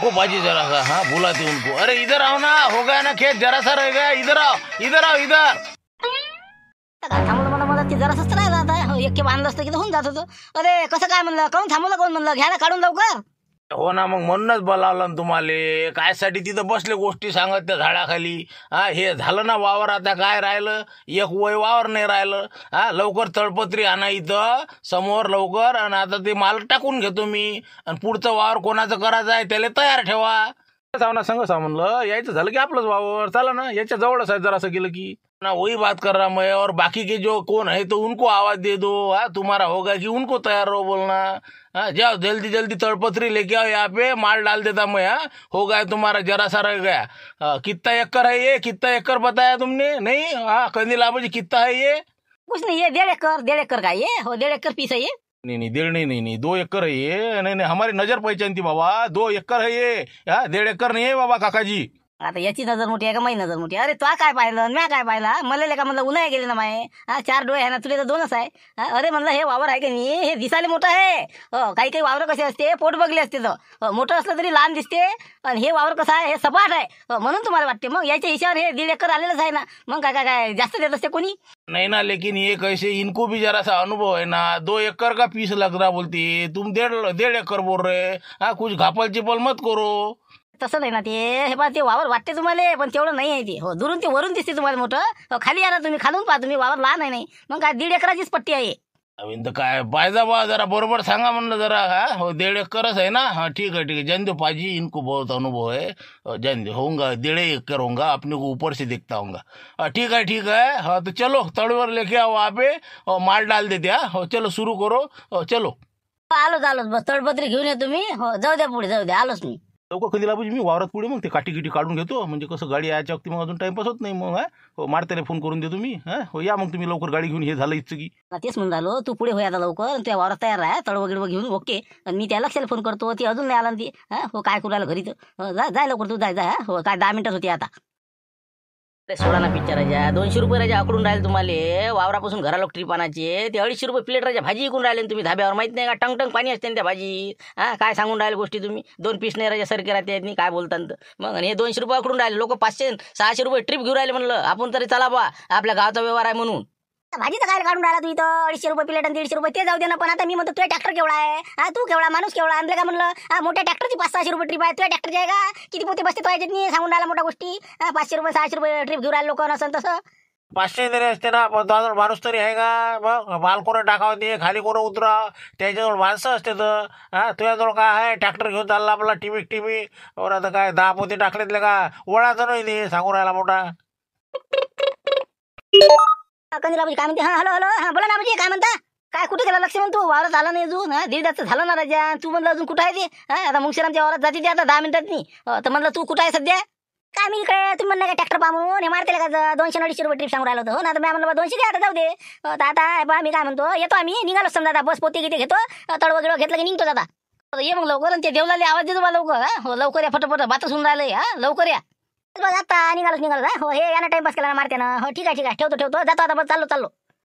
को बाजी जरा सा, हाँ बुलाते उनको, अरे इधर आओ ना, हो गया ना खेत, जरा सा रह गया, इधर आओ इधर आओ इधर. थांबवलं मला ते जरा सस्त नाही जात आहे. एक बांधलं असतं की होऊन जात होतं. अरे कसं काय म्हणलं, काऊन थांबवलं, कोण म्हणलं घ्या ना काढून लवकर. हो ना, मग म्हणूनच बोलावलं ना तुम्हाला. कायसाठी तिथं बसले गोष्टी सांगत त्या झाडाखाली. हा हे झालं ना वावर, आता काय राहिलं, एक वय वावर नाही राहिलं. हा लवकर तळपत्री आणा इथं समोर लवकर, आणि आता ते माल टाकून घेतो मी, आणि पुढचं वावर कोणाचं करायचं आहे त्याला तयार ठेवा. सावना संग सा म्हणलं, यायचं झालं की आपलंच वावर चला ना, याच्या जवळच आहे, जरासं गेलं की ना वही बात कर रहा मैं, और बाकी के जो कौन है तो उनको आवाज दे दो. हाँ तुम्हारा होगा कि उनको तैयार रहो बोलना. हाँ जाओ जल्दी जल्दी तड़पत्री लेके आओ यहाँ पे, माल डाल देता मैं. हाँ हो गया तुम्हारा, जरा सा रह गया. कितना एकड़ है ये, कितना एकड़ बताया तुमने? नहीं हाँ कंदील आबाजी कितना है ये? कुछ नहीं, ये 1.5 एकड़ का ये हो, 1.5 एकड़ पीस है ये. नहीं 1.5 नहीं 2 एकड़ है ये. नहीं हमारी नजर पहचानती बाबा, 2 एकड़ है ये. 1.5 एकड़ नहीं है बाबा काकाजी. आता याची नजर मोठी आहे का माझी नजर मोठी? अरे तो काय पाहिलं, म्या काय पाहिला, मला का म्हणलं उन्हाळ्या गेले ना माये. हा 4 डोळे आहे ना, तुला तर 2च आहे. अरे म्हणलं हे वावर आहे का नाही, हे दिसायला मोठं आहे. काही काही वावर कसे असते, पोट बगले असते, तर मोठं असलं तरी लहान दिसते. आणि हे वावर कसं आहे, हे सपाट आहे, म्हणून तुम्हाला वाटते. मग याच्या हिशावर हे 1.5 एकड़ आलेलंच आहे ना, मग काय काय काय जास्त देत असते कोणी. नहीं ना, लेकिन ये कैसे, इनको भी जरा सा अनुभव है ना. 2 एकड़ का पीस लग रहा बोलती, तुम 1.5 एकड़ बोल रहे. हाँ कुछ घापल चिपल मत करो. तसं नाही ना ते, हे बा ते वावर वाटते तुम्हाला, पण तेवढं नाही आहे ते. हो दुरून ते वरून दिसते तुम्हाला मोठं. खाली या ना तुम्ही, खालून पहा तुम्ही, वावर लहान आहे नाही. मग काय 1.5 एकराचीच पट्टी आहे. अविंद काय पाहिजे बा, जरा बरोबर सांगा म्हणलं जरा. हा हो 1.5 एकड़च है ना. हाँ ठीक है जान दो पाजी, इनको बहुत अनुभव है. जान दो, होगा 1.5 एकड़ होगा, अपने को ऊपर से देखता होगा. ठीक है. हाँ तो चलो तड़वर लेके आओ वहाँ पे, और माल डाल देते. हाँ चलो शुरू करो. चलो आलोच बस, तळपत्री घेऊन या तुम्ही. हो जाऊ द्या पुढे, जाऊ द्या, आलोच मी. लवकर कधी लावायची मी वावरात पुढे, मग ते काठी काढून घेतो, म्हणजे कसं गाडी यायच्या वक्ती मग अजून टाइमपास होत नाही. मग हो मारतेला फोन करून देतो मी. हो या मग तुम्ही लवकर गाडी घेऊन, हे झालं इथचं की. तेच म्हणून झालो, तू पुढे होय आता लवकर, त्या वावरात तयार आहे, तळव गिडवं घेऊन. ओके. आणि मी त्या लक्षाला फोन करतो, ती अजून नाही आला ती. हो काय करू राहिलं घरी तर. जाय लवकर तू, जाय. हो काय 10 मिनिटात होती आता. सोडा ना पिक्चर राजा, 200 रुपये राजा आकडून राहिले तुम्हाला. वावरापासून घराला ट्रीप आणायचे, ते 250 रुपये प्लेट राजा भाजी विकून राहिले तुम्ही धाब्यावर. माहित नाही का, टंग पाणी असते त्या भाजी. काय सांगून राहिले गोष्टी तुम्ही. 2 पीस नाही राजा सरके राहते, काय बोलतात मग. आणि हे 200 रुपये आकडून राहिले लोक. 500-600 रुपये ट्रिप घेऊन राहिले. म्हणलं आपण तरी चला बा, आपल्या गावाचा व्यवहार आहे म्हणून. भाजी तर काय काढून राहिला तू इथं. 250 रुपये प्लेट आणि 150 रुपये ते जाऊ दे ना, पण आता मी म्हणतो तुझ्या ट्रॅक्टर केवढा आहे, तू केवढा माणूस केवढा आणलं का म्हणलं. मोठ्या ट्रॅक्टरची 500-600 रुपये ट्रिप आहे, तुझ्या ट्रॅक्टरची आहे का? किती पोते बसते तो याच्यात, नाही सांगून राहिला मोठ्या गोष्टी. 500 रुपये 600 रुपये ट्रिप घेऊन राहिले लोक, नसन तसं. 500 तरी असते ना, पण तो माणूस तरी आहे का. मग माल कोणं टाकावं, ते खाली कोणं उतराव, त्याच्याजवळ माणसं असते तर. तुझ्याजवळ काय आहे, ट्रॅक्टर घेऊन चालला आपला टिमी. और आता काय 10 पोते टाकलेतले का, ओळाचं नाही ते सांगून राहिला मोठा. कंदिलाबाजी काय म्हणते. हॅलो हा बोला ना बाजी, काय म्हणता. काय कुठे गेला लक्ष म्हणतो, वावरात आला नाही अजून. 1.5 तास झालं ना राजा, तू म्हणलं अजून कुठं आहे ते. आता मुंगशीरामच्या वावरात जाते ते आता 10 मिनिटात नाही. तर म्हणलं तू कुठं आहे सध्या. काय मी इकडे, तुम्ही म्हणलं का ट्रॅक्टर पहा म्हणून, हे मारते का 200-250 रुपये ट्रिप सांगून राहिलो होतो ना. तर मी म्हणलं 200 द्या, आता जाऊ दे. तर आता बा मी काय म्हणतो, येतो आम्ही, निघालो समजा आता. बस पोते घेतो, तळवं गिळवं घेतलं की निघतो आता. ये मग लवकर, आणि ते देवलाले आवाज देतो बा लवकर. हो लवकर या, फटोफट बातच होऊन राहिलं. लवकर या बस, आता निघालो. हो हे यानं टाइमपास केला ना मारते ना. हो ठीक आहे ठेवतो जातो आता. बस चाललो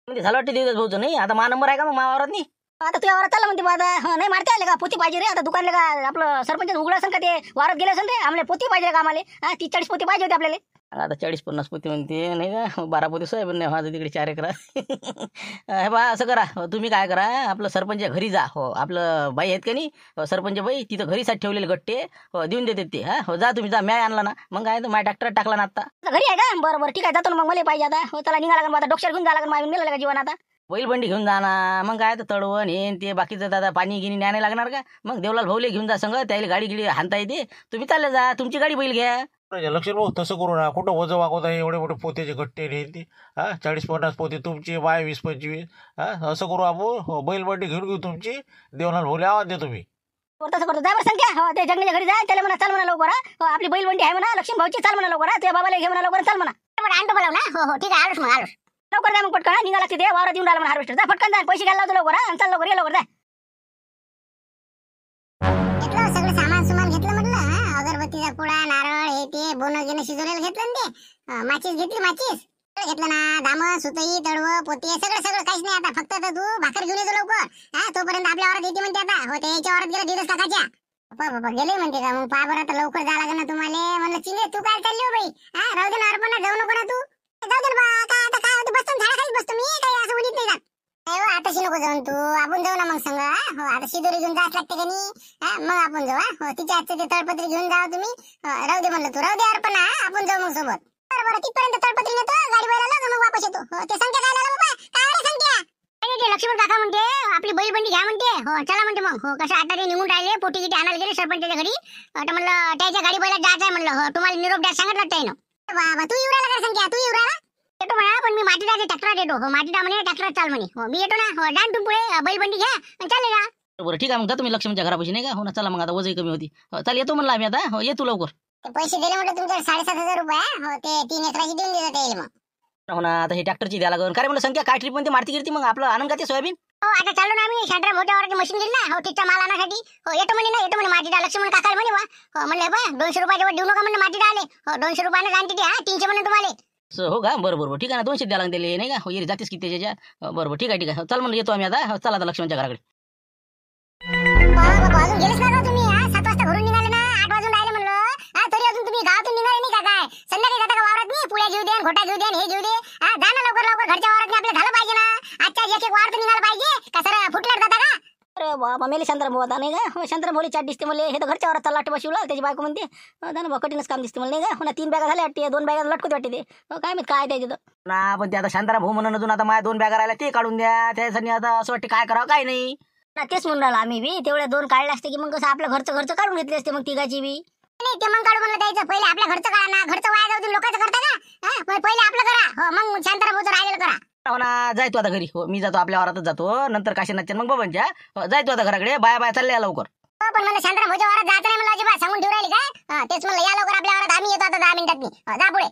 म्हणजे झालं वाटते दिवस भाऊचं. नाही आता मा नंबर आहे का मग मावावरात नाही. आता तुझ्या वावरात चाललं म्हणते आता. नाही मारते आले का, पोती पाहिजे रे. आता दुकानला का आपलं सरपंच उघडं असेल का, ते वावरात गेले असेल रे. आम्हाला पोती पाहिजे का आम्हाला. 30-40 पोती पाहिजे होते आपल्याला. आता 40-50 पोती म्हणते नाही का, 12 पोती सोयाबीन नाही माझं तिकडे 4 एकरा. हे बा असं करा, तुम्ही काय करा, आपलं सरपंच घरी जा. हो आपलं बाई आहेत का नाही, सरपंच बाई, तिथं घरीसाठी ठेवलेले गट्टे हो देऊन देते ते. हो जा तुम्ही, जा. म्या आणला ना, मग काय माझ्या ट्रॅक्टर टाकला ना आता. घरी आहे का, बरं ठीक आहे, जातो मग मला पाहिजे आता. हो त्याला निघाला का, आता डोक्यावर घेऊन जायला का, मेला का जीवन आता. बैलबंडी घेऊन जा ना, मग काय तर तळवण हे ते बाकीचं दादा पाणी गिनी न्यायला लागणार का. मग देवलाल भाऊले घेऊन जा संग, त्याला गाडी हाणता येते. तुम्ही चालले जा, तुमची गाडी बैल घ्या. लक्ष भाऊ तसं करू ना, कुठं वजं वागवत आहे, एवढे मोठे पोतेचे गट्टे ते. 40-50 पोते तुमचे, बाय 20-25. असं करू आपण, बैलबंडी घेऊन घेऊ तुमची, देवलाल भाऊले आवाज दे तुम्ही. तसं करतो, जाय बरं संख्या. हो ते जंगलीच्या घरी जाय, त्याला म्हणा चाल म्हणा लवकर. आपली बैलबंडी आहे म्हणा, लक्ष्मी भाऊची, चाल म्हणा लवकर. त्या बाबाला घे म्हणा लवकर, चाल म्हणा. आणतो बोलाव ना. हो ठीक आहे, आलोच मग आलोच. लवकर जा मग पटकन, निघाला तिथे वावरात येऊन राहिला म्हणा हार्वेस्टर. जा पटकन, जा पैसे घ्यायला लावतो लवकर. चाल लवकर, ये लवकर जा. घेतलं सगळं सामान घेतलं म्हटलं. अगरबत्तीचा पुडा, नारळ हे ते बोनस घेणं शिजवलेलं घेतलं ना. ते माचीस घेतली, माचीस घेतलं ना. दामन, सुतई, तडवं, पोते सगळं काहीच नाही आता. फक्त तू भाकर घेऊन येतो लवकर. तोपर्यंत आपल्या वावरात येते म्हणते आता. हो ते याच्या वावरात गेला 1.5 टाकाच्या. बाबा गेले म्हणते का? मग पहा बरं आता लवकर जा लागेल ना तुम्हाला. म्हणलं चिंगे तू काय चालली हो बाई? हा राहू दे ना अर्पणा, जाऊ नको ना तू. जाऊ दे बा, काय आता काय होतं, बसतो झाडाखालीच बसतो मी, काही असं उडीत नाही जात. नाही हो, आताशी नको जाऊन तू, आपण जाऊ ना मग संग. हो आता शिदोरी घेऊन जायच लागते का नाही? हा मग आपण जाऊ. हो तिच्या हातचं ते तळपत्री घेऊन जाऊ तुम्ही. राहू दे म्हणलं तू, राहू दे अर्पणा, आपण जाऊ मग सोबत. बरं तिथपर्यंत तळपत्री नेतो, गाडी बैलाला मग वापस येतो. ते संख्या काय लागला बाबा? काय आलं संख्या? अरे ते लक्ष्मण काका म्हणते आपली बैलबंडी घ्या म्हणते. हो चला म्हणते मग. हो कसं आता ते निघून राहिले, पोटी गिटी आणायला गेले सरपंचाच्या घरी. तर म्हणलं त्याच्या गाडी बैला जायचं आहे म्हणलं. हो तुम्हाला निरोप द्या सांगितलं त्यानं. बाबा तू येऊ राहिला का संख्या? तू येऊ राहिला? येतो म्हणा, पण मी मातीदाचे ट्रॅक्टर येतो. हो मातीदा म्हणे ट्रॅक्टर चाल म्हणे. हो मी येतो ना. हो जाण तुम्ही पुढे, बैलबंडी घ्या आणि चालले जा. बरं ठीक आहे, मग जातो मी लक्ष्मणच्या घरापाशी नाही का. हो ना चला मग, आता वजही कमी होती. चल येतो म्हणलं आम्ही आता. हो ये तू लवकर. ते पैसे दिले म्हटलं तुमच्याकडे 7,500 रुपये. हो ते 3 एकराची देऊन देतात येईल मग. हो ना, आता हे ट्रॅक्टरची द्यायला लागून. काय म्हणलं संख्या, काय ट्रिप मध्ये मारती गिरती मग आपलं आनंद का ते सोयाबीन. हो आता चालू ना आम्ही शांतरा मोठ्यावरची मशीन घेतली ना. हो तिचा माल आणण्यासाठी. हो येतो म्हणे ना, येतो म्हणे मातीदा. लक्ष्मण काका म्हणे वा. हो म्हणलं बा 200 रुपयाच्या वर देऊ नका म्हणलं मातीदा आले. हो 200 रुपयानं जाणते ते. 300 म्हणून तुम्हाला. हो का, बरोबर ठीक आहे ना, 200 द्यायला लागले नाही का. हो ये जातेच किती त्याच्या. बरोबर ठीक आहे ठीक आहे. चल म्हणलं येतो आम्ही आता. चला आता लक्ष्मणच्या घराकडे. बाबा अजून गेलेच ना का तुम्ही? 7 वाजता घरून निघाले ना, 8 वाजून राहिले म्हणलं. तरी अजून तुम्ही गावातून निघाले नाही का? काय संध्याकाळी जाता का वावरात? नाही पुळ्या घेऊ दे, घोटा घेऊ दे, हे घेऊ दे. जा ना लवकर लवकर, घरच्या वावरात आपलं झालं पाहिजे ना. आजच्या एक एक वावर तर निघाला पाहिजे का? सर फुटल्यात जाता का? अरे बाबा मेले शांतराम भाऊ आता नाही का. हो शांतराम भाऊली चाट दिसते मला. हे तर घरच्या वरात चालला वाटतं शिवला. त्याची बायको म्हणते ना कठीणच काम दिसते मला नाही का. हो ना 3 बॅगा झाल्या वाटते, 2 बॅगा लटकत वाटते ते. हो काय माहित काय त्याचं ना. पण ते आता शांताराम भाऊ म्हणून अजून आता माझ्या 2 बॅगा राहिल्या, ते काढून द्या. त्यासाठी आता असं वाटते काय करावं काय नाही ना. तेच म्हणून राहिलो आम्ही बी. तेवढ्या 2 काढल्या असते की मग कसं आपलं घरचं काढून घेतले असते मग तिघाची बी. नाही ते मग काढू म्हणलं द्यायचं. पहिले आपल्या घरचं करा ना. घरचं वाया जाऊ दे, लोकांचं करता का? पहिले आपलं करा. हो मग शांताराम भाऊचं राहिलेलं करा. हो ना, जाय तू आता घरी. हो मी जातो आपल्या वरातच जातो. नंतर काशीनाथच्या मग बाबांच्या. जाय तू आता घराकडे. बाया बाया चालल्या लवकर. हो पण मला शांताराम भाऊच्या वावरात जायचं नाही म्हणलं अजिबात. सांगून ठेवू राहिली काय? तेच म्हणलं या लवकर आपल्या वावरात. आम्ही येतो आता 10 मिनिटात. जा पुढे.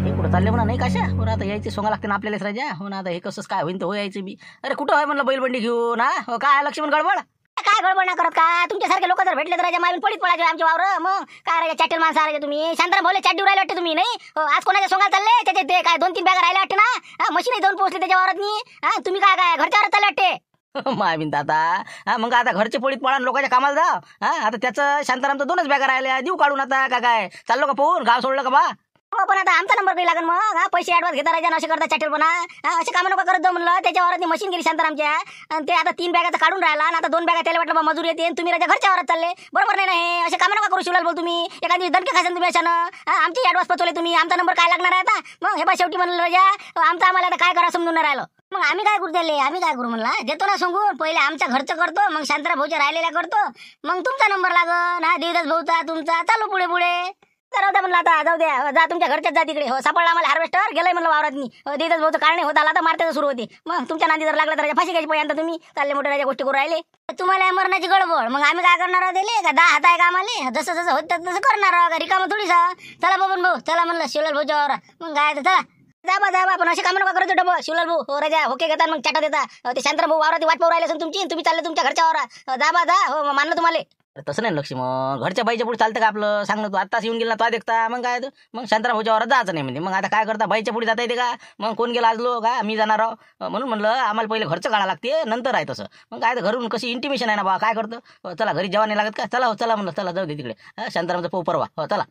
हे कुठं चालले म्हणा नाही काशा. हो ना आता यायचे सोंगा लागते ना आपल्यालाच राजा. हो ना आता हे कसं काय होईन तर हो यायचं बी. अरे कुठं आहे म्हणलं बैलबंडी घेऊन. हो काय लक्ष्मण गडबड. काय गडबड ना करत का? तुमच्यासारखे लोक जर भेटले तर राजा मारून पडीत पडायचे आमच्या वावर. मग काय राजा चाटेल माणसं राजा तुम्ही. शांताराम भाऊले चाट देऊ राहिले वाटते तुम्ही नाही. आज कोणाच्या सोंगाला चालले त्याचे ते काय 2-3 बॅगा राहिले वाटते ना. मशीन जाऊन पोहोचले त्याच्या वावरात. तुम्ही काय काय घरच्या वावरात चालले वाटते. मायबिन आता मग आता घरचे पडीत पडा लोकांच्या कामाला जा. आता त्याचं शांतारामचं 2च बॅगा राहिल्या, देऊ काढून आता का काय चाललो का पोहून गाव सोडलं का बा. हो पण आता आमचा नंबर काही लागेल मग. पैसे ऍडव्हान्स घेता राजा असे करता चाटेलपणा. असे कामं नको करत जाऊ म्हणलं. त्याच्या वावरात मशीन गेली शांतारामच्या आणि ते आता 3 बॅगाचं काढून राहिला आणि आता 2 बॅगा त्याला वाटलं बा मजूर येते. तुम्ही राजा घरच्या वावरात चालले. बरोबर नाही ना हे. असे कामं नका करू शिवलाल बोल तुम्ही. एखाद्या दिवशी दणके खासान तुम्ही अशानं. आमचे ऍडव्हान्स पचवले तुम्ही. आमचा नंबर काय लागणार आहे आता. मग हे बा शेवटी म्हणलं राजा आमचं आम्हाला आता काय करा समजून नाही राहिलं. मग आम्ही काय करू त्याले. आम्ही काय करू म्हणला. देतो ना सांगून. पहिले आमच्या घरचं करतो, मग शांताराम भाऊच्या राहिलेल्या करतो, मग तुमचा नंबर लागन. देवदास भाऊचा तुमचा चालू पुढे पुढे. राहू द्या म्हणलं आता. जाऊ द्या. जा तुमच्या घरच्याच जा तिकडे. हो सापडला आम्हाला हार्वेस्टर. गेलंय म्हणलं वावरातनी. देवदास भाऊचं काढणे होत आला तर मारते सुरू होती. मग तुमच्या नांदी जर लागला तर फाशी घ्यायची पर्यंत तुम्ही चालले मोठ्या राजा गोष्टी करू राहिले. तुम्हाला मरणाची गडबड. मग आम्ही काय करणार दिले का 10 हात आहे का आम्हाला. जसं जसं होत तसं करणार. रिकामं थोडी सा. चला बाबा भाऊ चला म्हणलं शिवलाल भाऊच्या वावरात. मग काय चला जा पण असे काम नका करतो डबल. शिवलाल भाऊ हो राजा होके घेतात मग चाटा देता. ते शांताराम भाऊ वावरात वाट पाहू राहिले असून तुमची. तुम्ही चालले तुमच्या घरच्या वावरात. जा हो मानलं तुम्हाला. तसं नाही लक्ष्मण. घरच्या बाईच्या पुढे चालतं का आपलं. सांग तू आत्ताच येऊन गेला तो देखता. मग काय मग शांताराम भाऊच्या वावरात जायचं नाही म्हणजे. मग आता काय करता बाईच्या पुढे जाता येते का. मग कोण गेला आज लोक का मी जाणार आहो. म्हणून म्हणलं आम्हाला पहिले घरचं काढा लागते नंतर आहे तसं. मग काय तर घरून कशी इंटिमेशन आहे ना बा. काय करतं चला घरी जेवण नाही लागत का. चला हो चला म्हणलं चला जाऊ दे तिकडे. शांतारामचा पोह परवा. हो चला.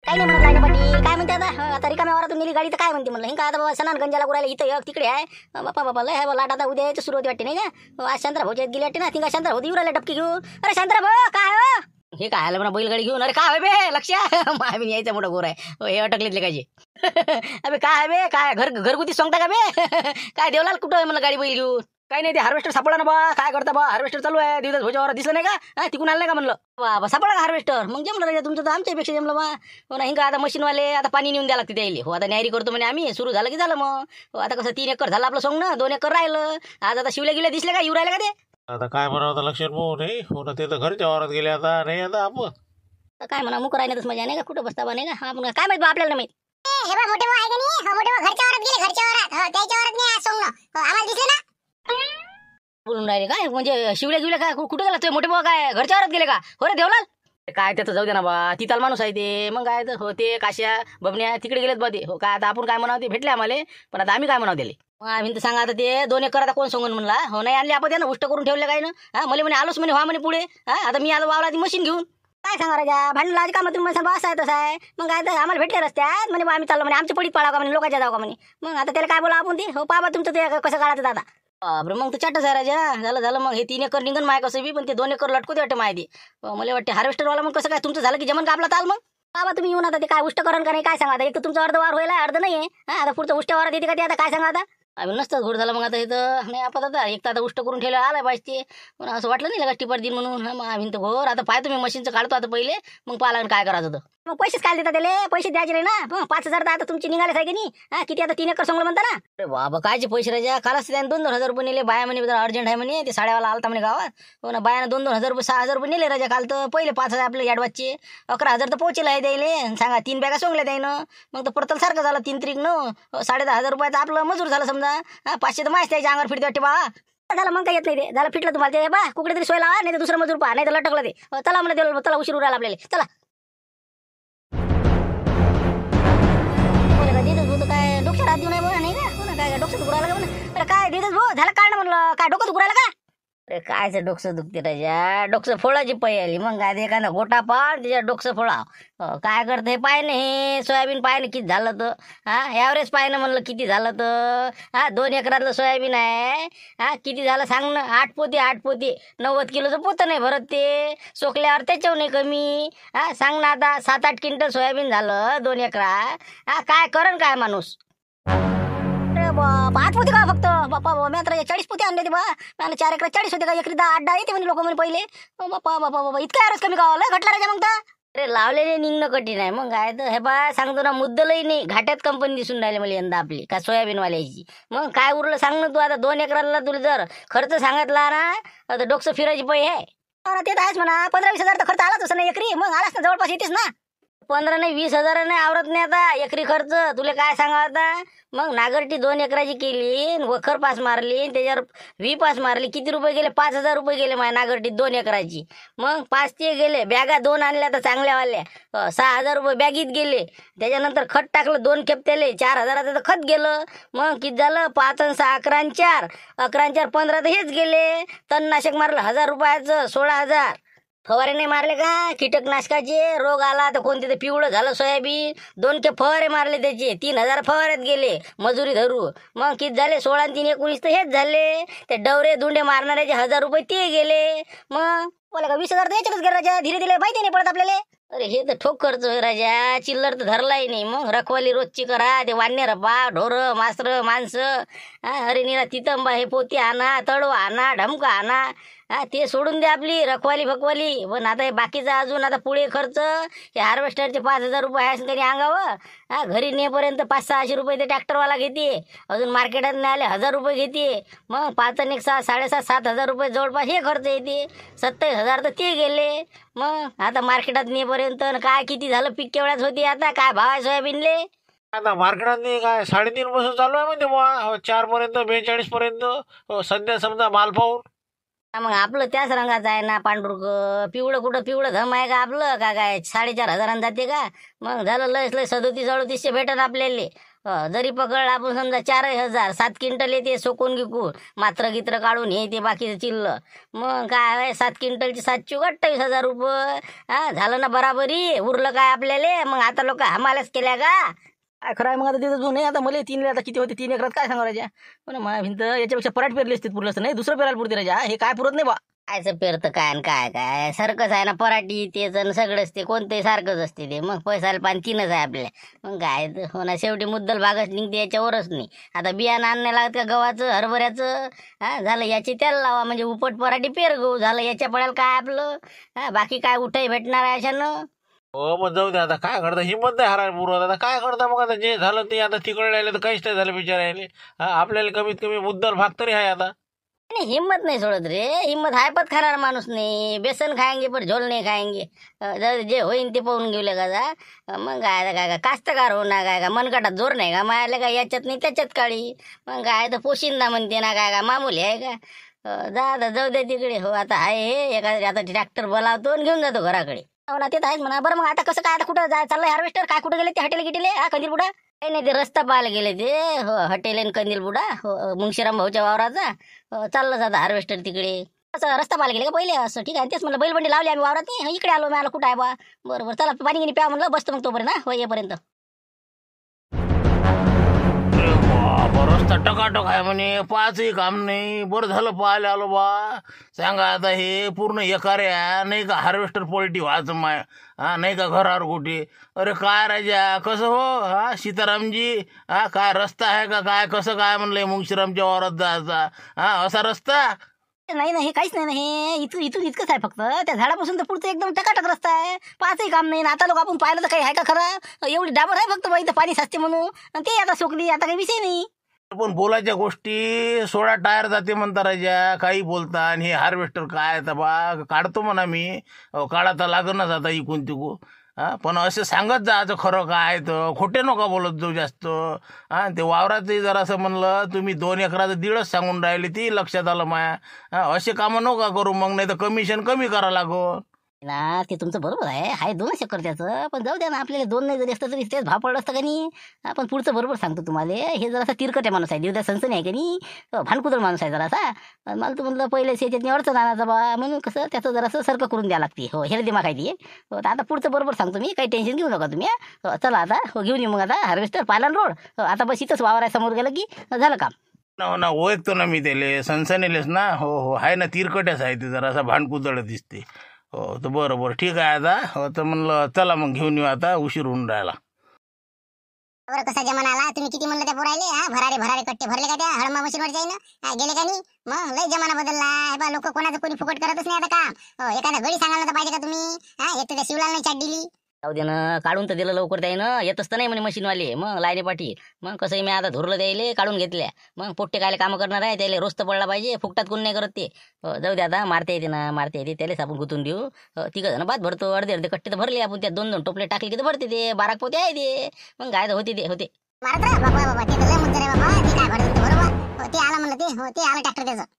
काही नाही म्हणत राहिलं पाटील. काय म्हणते आता रिकाम्या वावरातून नेली गाडी तर काय म्हणते म्हणलं. हे काय आता बाबा सणान गंजाला उरायला इथं एक तिकडे आहे. बापा लय लाट आता उद्या यायचं सुरुवाती वाटते नाही का. आज शांताराम भाऊच्या गेली वाटते ना. ती काय शांताराम भाऊ येऊ राहिला डबकी घेऊन. अरे शांताराम भाऊ काय हो. हे काय आलं म्हणा बैलगाडी घेऊन. अरे काय बे लक्ष आम्ही यायचं मोठं गोर आहे. हे अटकलेतले कायचे. अबे काय बे काय घरगुती सांगता का बे. काय देवलाल कुठं आहे म्हणलं गाडी बैल घेऊन. काही नाही ते हार्वेस्टर सापडला ना बा. काय करता बा हार्वेस्टर चालू आहे. दिवस भोजावर दिसलं नाही का. तिकून आलं नाही का म्हणलं. बा सापडला का हार्वेस्टर. मग जमलं राजा तुमचं तर आमच्यापेक्षा जमलं बा. हो ना हिंगा आता मशीनवाले आता पाणी नेऊन द्यायला लागते त्याला. हो आता न्यारी करतो म्हणे आम्ही. सुरू झालं की झालं मग. हो आता कसं 3 एकर झालं आपलं सोंग ना. 2 एकर राहिलं. आज आता शिवल्या गिल्या दिसले का येऊ राहिले का ते. आता काय म्हणा होता लक्ष्मण भाऊ नाही. हो ना ते तर घरच्या वावरात गेले आता नाही. आता आपण काय म्हणा मुक राहिल्यातच मजा नाही का. कुठं बसता बा नाही का. आपण काय माहित बा आपल्याला नाही माहित. हे बा मोठे भाऊ आहे का नाही. मोठे भाऊ घरच्या वावरात गेले. घरच्या वावरात त्याच्या वावरात नाही सोंग आम्हाला दिसले ना. बोलून राहिले काय म्हणजे शिवल्या काय कुठे गेला ते मोठे भाऊ काय घरच्या वावरात गेले का. हो रे देवलाल. काय त्याचं जाऊ दे ना बा. तिथाल माणूस आहे ते. मग काय तर हो ते काश्या बबन्या तिकडे गेलेत बा ते. हो काय आता आपण काय म्हणावं ते भेटले आम्हाला. पण आता आम्ही काय म्हणावं दिले. मग आम्ही तर सांगा आता ते 2 एकर आता कोण सांगून म्हणला हो नाही आणले आपण त्यानं उष्ट करून ठेवले काय ना हा मला म्हणे आलोच म्हणे व्हा म्हणे पुढे हा आता मी आलो वावला ती मशीन घेऊन काय सांगा राजा भांडण लावायची काम तुम्ही म्हणसाल बा असं आहे तसं आहे मग काय तर आम्हाला भेटले रस्त्यात म्हणे बा आम्ही चाललो म्हणे आमच्या पडीत पाळावं का म्हणे लोकांच्या जाऊ का म्हणे मग आता त्याला काय बोला आपण ते हो पाबा तुमचं ते कसं काढायचं दादा बापरे मग तर चाटच आहे राजा झालं मग हे 3 एकर निघन माय कसं बी पण ते 2 एकर लटकू दे वाटते माहिती मला वाटते हार्वेस्टरवाला मग कसं काय तुमचं झालं की जमन का आपला ताल मग बाबा तुम्ही येऊन आता ते काय उष्ट करण का नाही काय सांगा आता एक तर तुमचं अर्ध वार होईल अर्ध नाही आहे आता पुढचं उष्ट्या वारात येते का ते आता काय सांगा आता आम्ही नसताच घोड झाला मग आता इथं नाही आपण आता एक तर आता उष्ट करून ठेवलं आलाय पाहिजे पण असं वाटलं नाही का टिपर दिन म्हणून मग आम्ही तर घोर आता पाहतो मी मशीनचं काढतो आता पहिले मग पाहा लागेल काय करायचं होतं मग पैसेच काय देतात त्याला पैसे द्यायचे नाही ना 5,000 तर आता तुमची निघालेच आहे की नाही हा किती आता 3 एकर सांगलं म्हणता ना अरे बाबा कायचे पैसे राजा कालच त्याने 2,000 रुपये नेले बाया म्हणे जरा अर्जंट आहे म्हणे ते साड्यावाला आलता म्हणे गावात हो ना बायानं 2,000 रुपये 6,000 रुपये नेले राजा काल तर पहिले 5,000 आपले ॲडवान्सचे 11,000 तर पोहोचले आहे द्यायले सांगा 3 बॅगा सोंगल्या द्यायनं मग तर परतल सारखं झालं 3 त्रिक 9 10,500 रुपयाचं आपलं मजूर झालं समजा हा 500 तर माहिती त्याच्या अंगावर फिरते वाटते बा झालं मग काय येत नाही ते झालं फिटलं तुम्हाला ते बा कुठे तरी सोय लावा नाही तर दुसरं मजूर पहा नाही तर लटकलं ते चला म्हणलं चला उशीर उरायला आपल्याला चला देतच भाऊ काय डोक्यात हात देऊ नाही बघा नाही का काय डोकं दुखरायला का म्हणा काय देतच भाऊ झालं काय ना म्हणलं काय डोकं दुखरायला का अरे कायचं डोकसं दुखते राजा डोकसं फोळाची पै आली मग काय एखादा गोटा पाड त्याच्या डोकसं फोळा काय करतं हे पाय हे सोयाबीन पाहिलं किती झालं तर हा ॲव्हरेज पाहिलं म्हणलं किती झालं तर हा 2 एकरातलं सोयाबीन आहे हा किती झालं सांग ना 8 पोती 90 किलोचं पोतं नाही भरत ते सोकल्यावर त्याच्यावर नाही कमी हा सांग ना आता 7-8 क्विंटल सोयाबीन झालं 2 एकरात हा काय करण काय माणूस 5 पोते का फक्त बाप्पा मी आता 40 पोते आणले ते बा मला 4 एकर 40 होते का एकरी 10 येते म्हणे लोक म्हणे पहिले बाप्पा इतका ॲव्हरेज कमी गावाला घटला राजा मग तर अरे लावलेले निघणं कठीण आहे मग काय तर हे बा सांगतो ना मुद्दलही नाही घाट्यात कंपनी दिसून राहिली मला यंदा आपली का सोयाबीनवाल्याची मग काय उरलं सांग ना तू आता 2 एकराला तुला जर खर्च सांगितला ना आता डोकसं फिरायची पै आहे ते तर आहेच म्हणा 15-20 हजार तर खर्च आलाच असं ना एकरी मग आलाच ना जवळपास येतेच ना 15 नाही 20,000 नाही आवरत नाही आता एकरी खर्च तुला काय सांगा आता मग नागरटी 2 एकराची केली वखर पास मारली त्याच्यावर पास मारली किती रुपये गेले 5,000 रुपये गेले माझ्या नागरटी 2 एकराची मग 5 ते गेले बॅगा 2 आणल्या तर चांगल्यावाल्या 6,000 रुपये बॅगीत गेले त्याच्यानंतर खत टाकलं 2 खेप त्याले 4,000चं तर खत गेलं मग किती झालं 5 आणि 6 11 आणि 4 15 तर हेच गेले तणनाशक मारलं 1,000 रुपयाचं 16,000 फवारे नाही मारले का कीटकनाशकाचे रोग आला तर कोणते ते पिवळं झालं सोयाबीन 2 खेप फवारे मारले त्याचे 3,000 फवाऱ्यात गेले मजुरी धरू मग किती झाले 16 आणि 3 19 तर हेच झाले ते डवरे धुंडे मारणाऱ्याचे 1,000 रुपये ते गेले मग बोला का 20,000 तर याच्यातच गेलं राजा धीरे धीरे माहिती नाही पडत आपल्याला अरे हे तर ठोक खर्च होय राजा चिल्लर तर धरलाही नाही मग रखवाली रोजची करा ते वान्य रपा ढोरं मासरं माणसं अरे निरा तितंबा हे पोती आणा तळवा आणा ढमका आणा ते सोडून दे आपली रखवाली भकवाली पण आता हे बाकीचं अजून आता पुढे खर्च हे हार्वेस्टरचे 5,000 रुपये आहे तरी अंगावं घरी नेपर्यंत 500-600 रुपये ते ट्रॅक्टरवाला घेते अजून मार्केटात नाही आले 1,000 रुपये घेते मग 5 आणि 1 6 7,500 रुपये जवळपास हे खर्च येते 27,000 तर ते गेले मग आता मार्केटात नेपर्यंत काय किती झालं पीक केवढ्याच होती आता काय भाव आहे सोयाबीनले आता मार्केटात काय 3.5 पासून चालू आहे म्हणते बुवा 4 पर्यंत 42 पर्यंत सध्या समजा माल पाहून मग आपलं त्याच रंगाचं आहे ना पांढरुक पिवळं कुठं पिवळं घम आहे का आपलं का काय 4,500 जाते का मग झालं लयच लय 37-38 भेटन आपल्याला जरी पकड आपण समजा 4,000 7 क्विंटल येते सोकून गिकून मात्र गित्र काढून हे ते बाकीचं चिल्लं मग काय आहे 7 क्विंटलची 28,000 रुपये झालं ना बराबरी उरलं काय आपल्याला मग आता लोक हमाल्याच केल्या का काय खरं आहे मग आता तिथं नाही आता मला 3 आता किती होते 3 एकरात काय सांगा राजा पण मला भिंत याच्यापेक्षा पराठ पेरली असते पुरलं असतं नाही दुसरं पेरायला पुरते राजा हे काय पुरत नाही बा कायचं पेरतं काय आणि काय काय सारखंच आहे ना पराठी तेच आणि सगळंच ते कोणतंही सारखंच असते ते मग पैसाला पाणी 3च आहे आपल्या मग काय हो ना शेवटी मुद्दल भागच निघते याच्यावरच नाही आता बियाणं आणण्या लागत का गव्हाचं हरभऱ्याचं झालं याची त्याला लावा म्हणजे उपट पराठी पेर गहू झालं याच्या पडायला काय आपलं बाकी काय उठाई भेटणार आहे अशानं हो मग जाऊ दे आता काय करता हिंमत नाही हरायला पुरवत आता काय करता मग आता जे झालं ते आता तिकडे राहिले तर काहीच नाही झालं बिचारायले आपल्याला कमीत कमी मुद्दल भाग तरी आहे आता नाही हिम्मत नाही सोडत रे हिम्मत हायपत खाणार माणूस नाही बेसन खायंगे पण झोल नाही खायंगे जे होईन ते पाहून घेऊले का जा मग काय काय कास्तकार होणार काय का मनकाटात जोर नाही का मायाला काय याच्यात नाही त्याच्यात काळी मग काय तर पोशिंदा म्हणते ना काय का मामूली आहे का जाऊ दे तिकडे हो आता आहे हे एखाद्या आता ट्रॅक्टर बोलावतो आणि घेऊन जातो घराकडे हो ना ते तर आहेच म्हणा बरं मग आता कसं काय आता कुठं चाललंय हार्वेस्टर काय कुठं गेले ते हॉटेल गिटेले कंदीर कुठं काही नाही, ते रस्ता पाहायला गेले ते. हो, हॉटेल आणि कंदील बुडा, हो, मुंगशीराम भाऊच्या वावराचा. चाललं जातं हार्वेस्टर तिकडे. असं रस्ता पाहायला गेले का पहिले? असं ठीक आहे. तेच म्हणलं बैलबंडी लावली आम्ही वावरात नाही, इकडे आलो. मी आलो कुठं आहे बा? बरोबर, चला पाणी गिनी प्या म्हणलं, बसतो मग तोपर्यंत. हो, येपर्यंत. अरे बाबा, रस्ता टकाटक आहे म्हणे, पाचही काम नाही. बरं झालं पाहायला आलो बा. सांगा आता हे पूर्ण एकाऱ्या नाही का हार्वेस्टर पॉलिटी व्हायचं माय, हा नाही का घरावर कुठे. अरे काय राजा, कसं हो हा सीतारामजी, हा काय रस्ता आहे का काय, कसं काय म्हणलंय मुंगशीरामच्या वावरात जायचा, हा असा रस्ता. नाही नाही, हे काहीच नाही ना. हे इथून इथून इतकंच आहे फक्त. त्या झाडापासून तर पुढचं एकदम टकाटक रस्ता आहे, पाचही काम नाही. आता लोक आपण पाहिलं तर काही आहे का खरं? एवढी डाबर आहे फक्त बाई, इथं पाणी साचते म्हणून, आणि ते आता सोकली, आता काही विषय नाही. पण बोलायच्या गोष्टी 16 टायर जाते म्हणता राजा, काही बोलता. आणि हे हार्वेस्टर काय आता बा, काढतो म्हणा मी, काढा तर लागणच आता इकून तिकून. हा पण असं सांगत जायचं खरं काय, तर खोटे नका बोलत जाऊ जास्त. हा ते वावरातही जरासं म्हणलं तुम्ही 2 एकराचं 1.5च सांगून राहिले, ती लक्षात आलं माया. हा असे कामं नका करू, मग नाही तर कमिशन कमी करा लागो ना. ते तुमचं बरोबर आहे 2 एकर त्याचं, पण जाऊ द्या ना. आपल्याला 2 नाही जरी असतं तरी तेच भाव पडलं असतं का नाही. आपण पुढचं बरोबर सांगतो तुम्हाला. हे जरासा तिरकट माणूस आहे, देवदा सनसनी आहे का नाही, भानकुदळ माणूस आहे जरासा. मला तर म्हणलं पहिलेच याच्यात अडचण आणायचं बा, म्हणून कसं त्याचं जरासं सरकं करून द्यावं लागते. हो, हे दिमाग आहे ती. हो, तर आता पुढचं बरोबर सांगतो मी, काही टेन्शन घेऊ नका तुम्ही. हो, चला आता घेऊन येऊ मग आता हार्वेस्टर पालन रोड. आता बस इथंच वावर आहे, समोर गेलं की झालं काम. हो ना, ओळखतो ना मी त्याले, सनसनीलेच ना. हो हो, आहे ना, तिरकट्याच आहे ते, जरासा भांडकुदळ दिसते. हो तर बरं ठीक आहे आता. हो तर म्हणलं चला मग घेऊन येऊ, आता उशीर होऊन राहिला. बरं, कसा जमाना आला. तुम्ही किती म्हणलं त्या पोरायले, हा भरारे भरारे कट्टे भरले का त्या हळमा मशीनवर जाईन, गेले का नाही? मग लय जमाना बदलला आहे बा. लोक कोणाचं कोणी फुकट करतच नाही आता काम. हो, एखादा घडी सांगायला तर पाहिजे का तुम्ही? हा, एक तर त्या शिवलाल नाही चाट दिली. जाऊ दे ना, काढून तर दिलं लवकर त्यानं. येतच तर नाही म्हणे मशीनवाले, मग लाईने पाठी. मग कसंही मी आता धुरलं द्यायले, काढून घेतल्या. मग पोट्टे कायले कामं करणार आहे, त्याला रोज तर पडला पाहिजे, फुकटात कोण नाही करत ते. जाऊ दे आता, मारता येते ना, मारता येते, त्यालाच आपण गुतून देऊ. तिघं जण बाद भरतो, अर्धे कट्टे तर भरले आपण. त्यात 2 टोपले टाकले की तर भरते ते, 12 पोते आहे ते. मग काय तर होते. मारत राहा बाबा बाबा, ते तर लय मुद्दा रे बाबा. ते काय भरत बरोबर. हो, ते आला म्हणलं ते. हो, ते आलं ट्रॅक्टर त्याचं.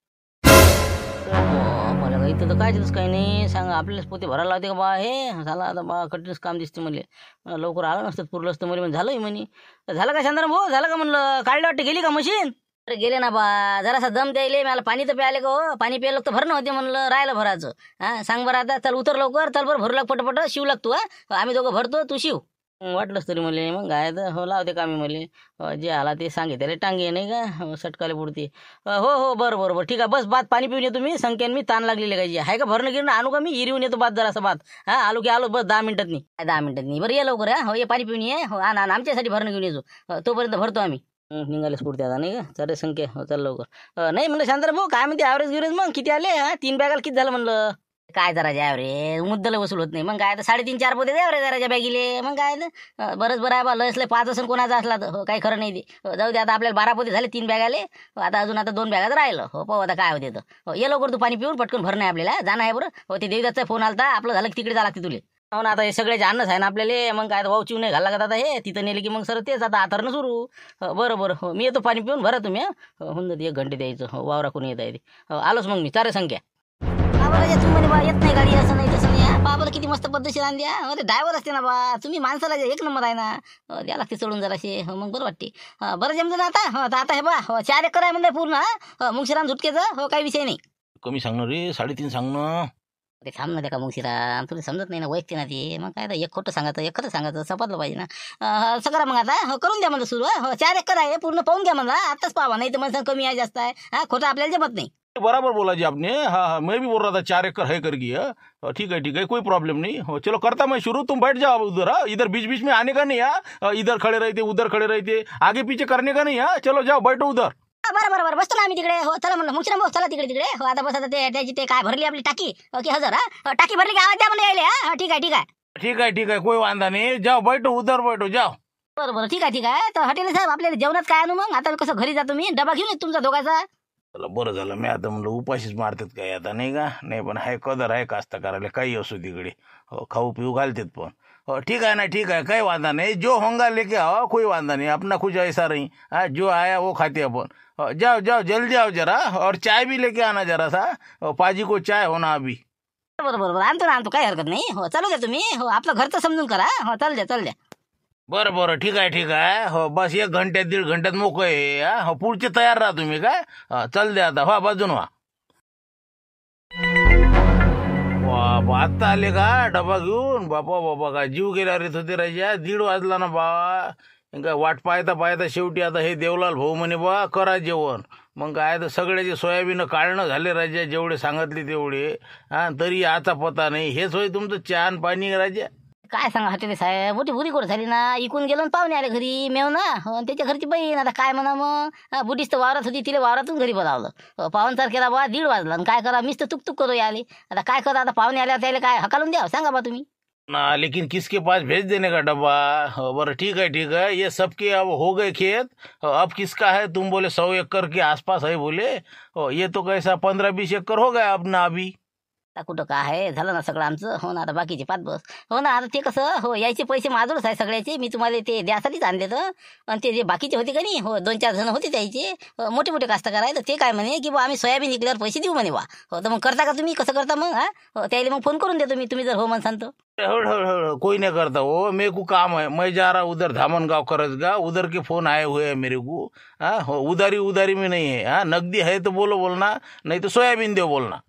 मला काही इथं तर काय दिसत काही नाही. सांगा आपल्यालाच पोते भरायला लावते का बा? हे झालं आता बा, कठीणच काम दिसते मला. लवकर आलं नसतं, पुरलं असतं मला. झालं म्हणे. झालं का शांताराम भाऊ, झालं का म्हणलं? काढलं वाटतं, गेली का मशीन? अरे गेले ना बा, जरासा दम द्यायले. मला पाणी तर प्यायले का हो, पाणी प्यायला तर भरणं होते म्हणलं, राहिलं भरायचं. हा सांग बरं आता, चल उतर लवकर, चल बरं भरू लाग पटपट, शिव लागतो. हा, आम्ही दोघं भरतो, तू शिव. वाटलंच तरी मला. मग काय तर हो, लावते का मी मला. जे आला ते सांगे त्याला टांगे नाही का, सटकाले पुढते. हो बरं ठीक आहे. बस बात पाणी पिऊन येतो मी, संख्यान मी ताण लागलेली काय आहे का भरणं गिरणं आणू का मी? येऊन येतो बात जरासा बात. हा आलो की आलो, बस 10 मिनिटात नाही. 10 मिनिटात नाही, बरं ये लवकर. हो, ये पाणी पिऊन ये. हो, आण आमच्यासाठी भरणं घेऊन येतो. तोपर्यंत भरतो आम्ही. निघालेच पुढते आता नाही का, चल संख्या. हो, चल लवकर. नाही म्हणलं शांताराम भाऊ, काय म्हणते ॲव्हरेज मग किती आले? 3 बॅगाला किती झालं म्हणलं? काय जरा ॲव्हरेज मुद्दल वसूल होत नाही. मग काय तर 3.5-4 पोते ॲव्हरेज जराच्या बॅगीले. मग काय तर बरंच बरं आहे बा. लसले 5 असं कोणाचा असला तर. हो, काही खरं नाही ते. जाऊ दे आता, आपल्याला 12 पोते झाले 3 बॅगाले. आता अजून 2 बॅगात राहिलं. हो, पाहू आता काय होते तर. हो, ये लवकर तू पाणी पिऊन, पटकन भरणं आहे आपल्याला, जाणं आहे बरं. हो, ते देवीदाचा फोन आलता, आपलं झालं की तिकडे जावं लागते तुले. हो ना, आता हे सगळे अन्नच आहे ना आपल्याला. मग काय भाऊ चिव नाही घाला लागत आता. हे तिथं नेले की मग सर तेच आता आतरणं सुरू. बरं हो, मी येतो पाणी पिऊन, भरा तुम्ही. होऊन जाते 1 घंटे द्यायचं. हो, वावरा कोणी येत आहे ते. हो, आलोच मग मी. 4 संख्या. बाबा तू म्हणे बा, येत नाही गाडी, असं नाही तसं नाही. बाबाला किती मस्त पद्धतशीर आण द्या. अरे ड्रायव्हर असते ना बा, तुम्ही माणसाला 1 नंबर आहे ना. द्या लागते सोडून जराशे. हो, मग बरं वाटते. बरं जमतं ना आता. हो, आता हे बा, 4 एकर आहे म्हणजे पूर्ण. मुंगशीराम झुटकेचं. हो, काही विषय नाही. कमी सांगणार रे, 3.5 सांगणं. ते थांब ना, त्या का मुंगशीराम, तुला समजत नाही ना, वैयक्ते ना ते. मग काय तर 1 खोटं सांगायचं, 1 खरं सांगायचं, सपातलं पाहिजे ना. असं करा मग आता. हो, करून द्या म्हणलं सुरू. हो, 4 एकर आहे पूर्ण, पाहून घ्या म्हणला. आताच पाहा, नाही तर म्हणा कमी आहे जास्त आहे. हा, खोटं आपल्याला जमत नाही. बराबर बोला जी आपने. हाँ, मैं भी बोल रहा था 4 एकड़ है कर गया. ठीक है, कोई प्रॉब्लम नहीं. हो, चलो करता मैं शुरू, तुम बैठ जाओ उधर. इधर बीच बीच में आने का नहीं. इधर खड़े रहते, उधर खड़े रहते, आगे पीछे करने का नहीं. चलो जाओ, बैठो उधर. बरं बसतो ना आम्ही तिकडे. हो, चला म्हणलं मुंगशीराम भाऊ, चला तिकडे. हो, आता बस आता त्याची ते काय भरली आपली टाकी की 1000. टाकी भरली की आवाज द्या म्हणलं यायले. हा, ठीक आहे, कोई वांधा नहीं. जाओ बैठो उधर, बैठो जाओ. बरं ठीक आहे. तर हॉटेल साहेब, आपल्याला जेवणात काय आणू मग? आता कसं घरी जातो मी, डबा घेऊन येतो तुमचा दोघाचा. चला बरं झालं, मी आता म्हणलं उपाशीच मारतात काय आता नाही का. नाही पण हाय कदर आहे कास्तकाराला, काही असो तिकडे. हो, खाऊ पिऊ घालतात पण. हो, ठीक है ना, काही वांधा नहीं. जो होंगा लेके आओ, कोई वांधा नहीं. अपना कुछ ऐसा नहीं. हाँ, जो आया वो खाते अपन. जाओ जल्दी आओ जरा, और चाय भी लेके आना जरा सा. पाजी को चाय होना अभी. बरोबर आणतो काही हरकत नाही. हो, चालू द्या तुम्ही. हो, आपलं घरचं समजून करा. हो, चाल द्या. बरं बरं ठीक आहे हो बस 1 घंट्यात 1.5 घंट्यात मोकळे आहे, हा हो पुढचे तयार राहा तुम्ही काय चल दे आता व्हा बाजून व्हा. बाबा आत्ता आले का डबा घेऊन? बापा बाबा काय जीव गेला रे होते राजा, 1:30 वाजला ना बा. काय वाट पाहता पाहता शेवटी आता हे देवलाल भाऊ म्हणे बा करा जेवण. मग काय तर सगळ्याचे सोयाबीन काढणं झाले राजा, जेवढे सांगितले तेवढे. हा तरी आता पता नाही. हेच होय तुमचं चहा आणि पाणी राजा? काय सांगा हॉटेल साहेब, मोठी बुरी गोड झाली ना. इकून गेलो आणि पाहुणे आले घरी मेव ना, आणि त्याच्या घरची बहीण. आता काय म्हणा मग, बुडीच तर वावरात होती, तिला वावरातून घरी बोलावलं. पाहुणचार केला बा, 1:30 वाजला. आणि काय करा, मीच तर तुक करू आले. आता काय करा, आता पाहुणे आल्या त्याला काय हकालून द्या सांगा बा तुम्ही. ना लेकिन किसके पास भेज देने का डब्बा? बरं ठीक है ये सबके अब हो गए खेत. अब किसका है? तुम बोले 100 एकड़ के आसपास है बोले. ये तो कैसा 15-20 एकड़ हो गया अब ना अभी. आता कुठं काय आहे, झालं ना सगळं आमचं. हो ना, आता बाकीचे 5 बस. हो ना, आता ते कसं हो यायचे पैसे माझूनच आहे सगळ्याचे. मी तुम्हाला ते द्यासाठीच आणले तर. आणि ते जे बाकीचे होते का नाही, हो 2-4 जण होते त्याचे मोठे मोठे कास्तकार आहे. तर ते काय म्हणे की बा आम्ही सोयाबीन विकल्यावर पैसे देऊ म्हणे बा. हो तर मग करता का तुम्ही? कसं करता मग? हा हो त्याला मग फोन करून देतो मी, तुम्ही जर हो म्हणसान तर. हो कोई नहीं करता वो, मेरे को काम है. मैं जा रहा उधर धामनगांव करजगा, उधर के फोन आए हुए हैं मेरे को. हाँ हो उधारी में नहीं है. हाँ नकदी है तो बोलना, नहीं तो सोयाबीन दो बोलना.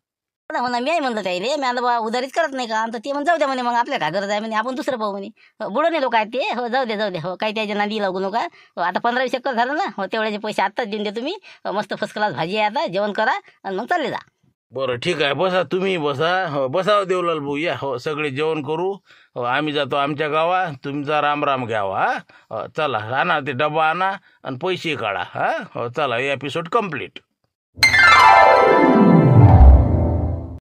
हो ना, मी म्हणलं त्याला, मी आता बा उधारीच करत नाही का. तर ते म्हणून जाऊ द्या म्हणे, मग आपल्या काय गरज आहे म्हणे, आपण दुसरं पाहू म्हणे. बुडवणे लोक आहेत ते. हो जाऊ दे हो, काही त्याच्या नादी लागू नका. हो आता 15-20 एकर झालं ना, हो तेवढ्याचे पैसे आत्ताच देऊन दे तुम्ही. मस्त फर्स्ट क्लास भाजी आहे, आता जेवण करा आणि मग चालले जा. बरं ठीक आहे, बसा तुम्ही बसा. हो बसा देवलाल भाऊ या. हो सगळे जेवण करू. हो आम्ही जातो आमच्या गावा, तुमचा राम घ्यावा. हा चला आणा ते डबा आणा आणि पैसे काढा. हा हो चला एपिसोड कंप्लीट.